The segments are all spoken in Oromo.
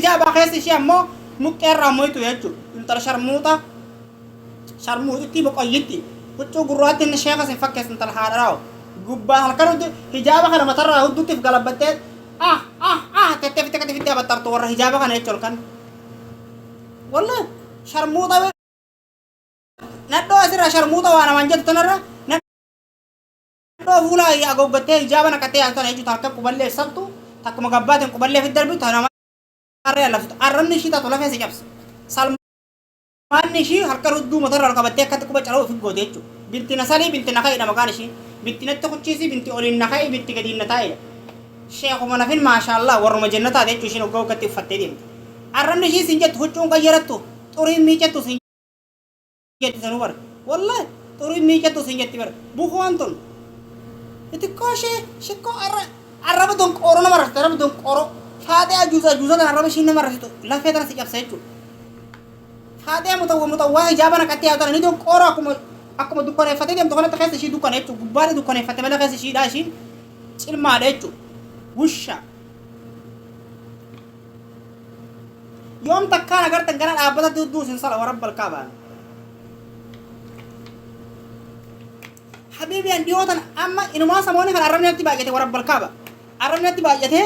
hijaaba keessa ishee ammoo muqqeerraa mo'itu jechuudha. Intala sharmuutitti boqoyyitti. Huccuu gurraatti inni sheekas hin fakkeessu intala haadharaawo. Gubbaa halkan hundi hijaaba kana matarraa hudduuttiif galabbattee tettee fittee kati fittee abattartu warra hijaaba kana jechuudha kan. Wallee sharmuuta nadhoo asirraa sharmuuta waan amaan jettu tanarra nadhoo fuula agooggattee hijaaba naqattee yaatana jechuudha harka quballee sabtu takkuma gabbaatiin quballee fi darbitu tanama arree laftu arranni ishii taatu lafee si cabsa. Salmaanni ishii harka hudduu matarraa ol qabattee akkatti quba caloo ofi goote jechuudha. Binti nasalii binti naqaa'idha maqaan ishii. Binti natti kuchiisii binti oliin naqaa'ii binti gadiin na taa'edha. Sheekuma nafin maashaallah warruma jannataa jechuudha ishiin hoggaa hoggatti uffattee deemti. Arranni ishii sin jettu huccuun qayyarattu xuriin miicattu sin jetti sanuu bara. Wallahi xuriin miicattu sin jetti bara. Bukuwaan tun. Xixiqqoo ishee shikkoo arraba donqooroo nama rafte arraba donqooroo. Faatee ajuuza kan arraba ishiin nama raftu lafee tana si cabsa jechuudha. Faatee mutawwaa hijaaba naqattee yaatana ni donqooroo akkuma dukkaneeffatee deemtu kanatti keessa ishii dukkana jechuudha. Gubbaadha dukkaneeffatte malee keessa ishiidhaa ishiin cilmaadha jechuudha. Wusha. Yoom takkaan agartan gara dhaabbatatti hudduu sin sala warra balkaa ba'an. Habiibiyaan dhiyootan amma inumaa samoonni kan arrabnatti baay'ate warra balkaa ba'a. Arrabnatti baay'atee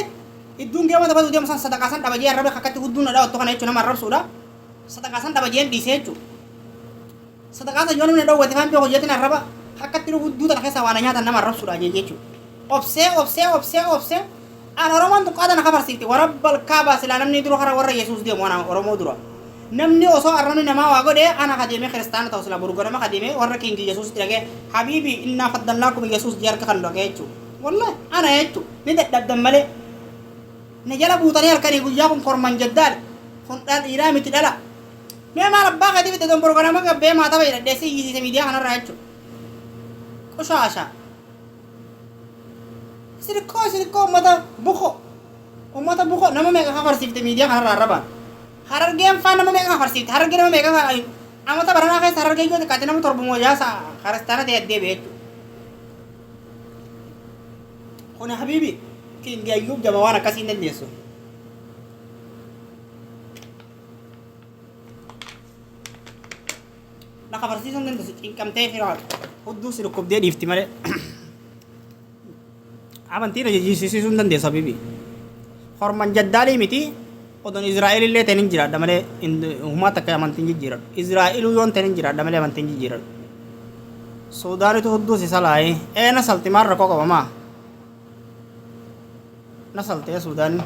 idduun geema taphatu deemu san sadaqaasan dhabajee arrabee akkatti hudduun na dhaawattu kana jechuudha nama arrabsuudha. Sadaqaasan dhabajeen dhiisee jechuudha. Sadaqaasan yoo namni dhaawwate faan beeku hojjetin arraba akkatti hudduu tana keessa waan nyaatan nama arrabsuudha jechuudha. Obsee. An Oromoon tuqqaata na kafarsiifte warra balkaa baasilaa namni dura kara warra Yesuus deemu ana Oromoo dura. Namni osoo arrabni namaa waa godhee ana kadeemee kiristaana ta'u sila burgorama kadeemee warra kiingi Yesuus dhagee habiibi innaa faddallaakum Yesuus jarka kan dhagee jechuudha. Wallahi ana jechuudha ni dadhabdan malee. Na jala buutanii halkanii guyyaa kun korman jaddaadha. Kun dhiiraa miti dhala. Mee maal abbaa keetii fitte don burgorama gabbee maata fayyada dheessee hiisiise miidiyaa kanarraa jechuudha. Qushaasha. Sirikoo ummata buko nama meeqa kafarsiifte miidiyaa kanarraa arrabaan. Harargeen faan nama meeqa kafarsiifte harargee nama meeqa amata baranaa keessa harargee yoo xiqqaate nama torbamoo jaasa kiristaana ta'e addee beektu. Kun habiibi kiingi ayyuub jaba waan akkasii hin dandeessu. Na kafarsiisuu hin dandeessu cinqamtee firaa hudduu si dhukkubdee dhiifti malee. Amantiin jijjiirsiisuu hin dandeessu habiibi. Horman jaddaalii miti odon Israa'el illee ta'in hin jiraadha malee uumaa takka amantiin jijjiiradhu. Israa'eluu yoon ta'in hin jiraadha malee amantiin jijjiiradhu. Suudaanitu hudduu si salaayee na salti maal rakkoo qabamaa. Na saltee Suudaaniin.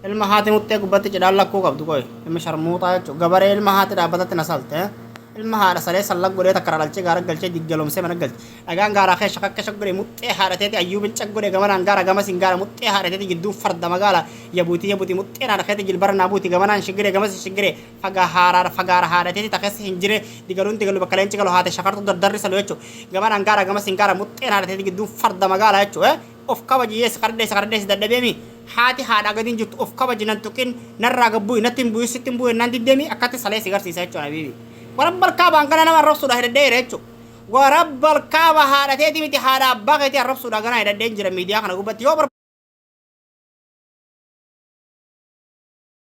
Ilma haati muttee gubbatti cidhaan lakkuu qabdu qoy ilma sharmuutaa jechuudha. Gabaree ilma haati dhaabbatatti na salte. Ilma haadha salee sallag godhee takka dhalchee gaara galchee diggalomsee mana galche. Dhagaan gaaraa keessa shakka godhee muxxee haadhateeti ayyuu bilcha godhee gamanaan gaara gamas hin gaara muxxee haadhateeti gidduun farda magaala yabuutii muxxee haadhateeti jilbara naabuuti gamanaan shigiree gamas shigiree fagaara haadhateeti takkeessa hin jiree digalu bakka leenci galu haate shakartu dardarri saloo jechuudha. Gamanaan gaara gamas hin gaara muxxee haadhateeti gidduun farda magaala jechuudha. Of kabajiyyees qardees dadhabeemi haati haadha gadiin jirtu of kabaji nan tuqin narraa gabbuu natti hin bu'u sitti hin bu'u naan diddeemi akkatti salee si garsiisa jechuudha habiibi. Warabbal kaaba angana nama arrabsuudha hidhadhee jechuudha. Warabbal kaaba haadhateeti miti haadha abbaa keetii arrabsuudha gana hidhadhee jira miidiyaa kana gubbatti yoo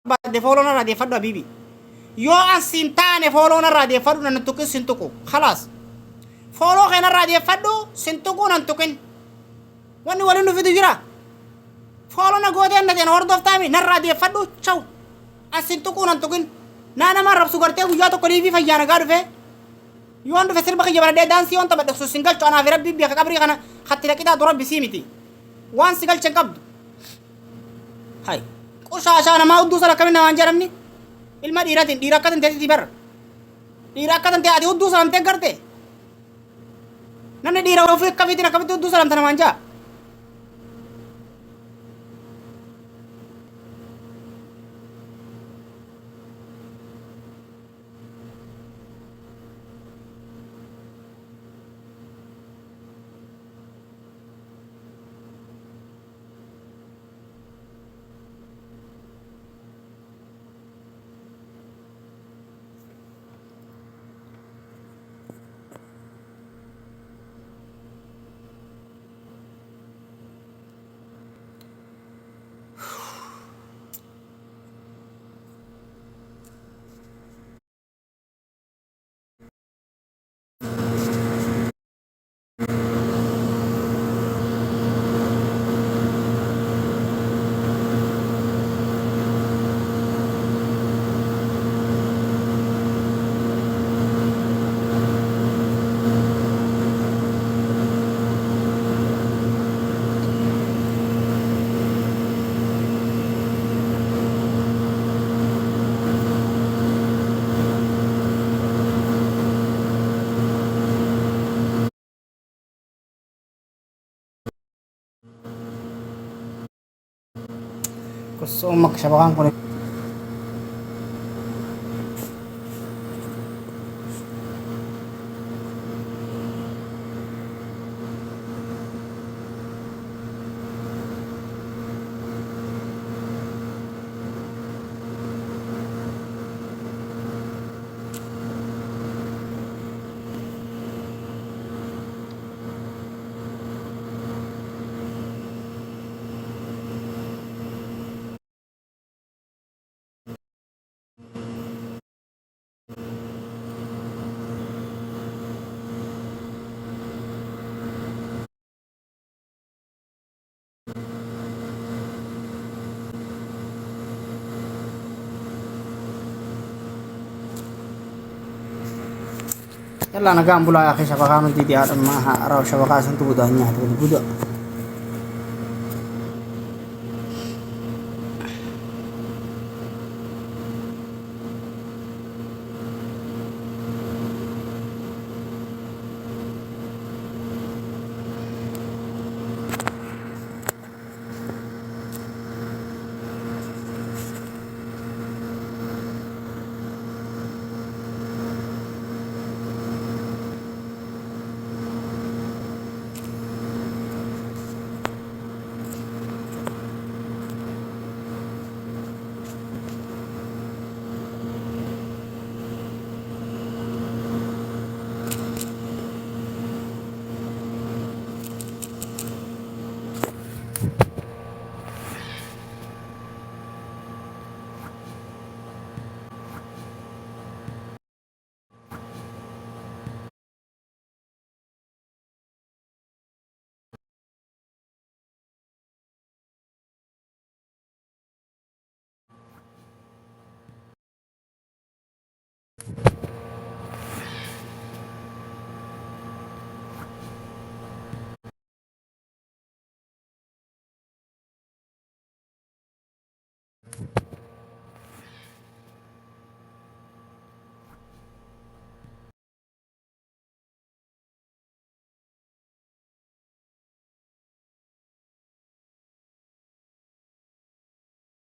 barbaade fooloon irraa deeffadhu habiibi. Yoo ansiin taane fooloon irraa deeffadhu nan tuqin sin tuqu khalaas. Fooloo keenya irraa deeffadhu sin tuqu nan tuqin. Wanni waliin dhufitu jira. Fooloo na gootee nateen hordoftaami narraa deeffadhu chaw. Ansiin tuqu nan tuqin. Nana marrabsu gartee guyyaa tokko liifii fayyaa nagaa dhufe yoon dhufe sirba kiyya baradhee daansii yoon taphadhe sin galchu anaaf rabbii biyya qabrii kana hatti dhaqitaa dura bisii miti waan si galchen qabdu hay qushaashaa namaa hudduu sana akkamiin namaan jedhamni ilma dhiiratiin dhiira akka tanteetitti barra dhiira akka tantee ati hudduu salamtee garte namni dhiira ofii akkamiitiin akkamitti hudduu salamta namaan jaa Gusto kong magsyabakan ko. Yalla nagambula ya kisha bakano di dia ma araw siya bakasan tubudan niya tubudo.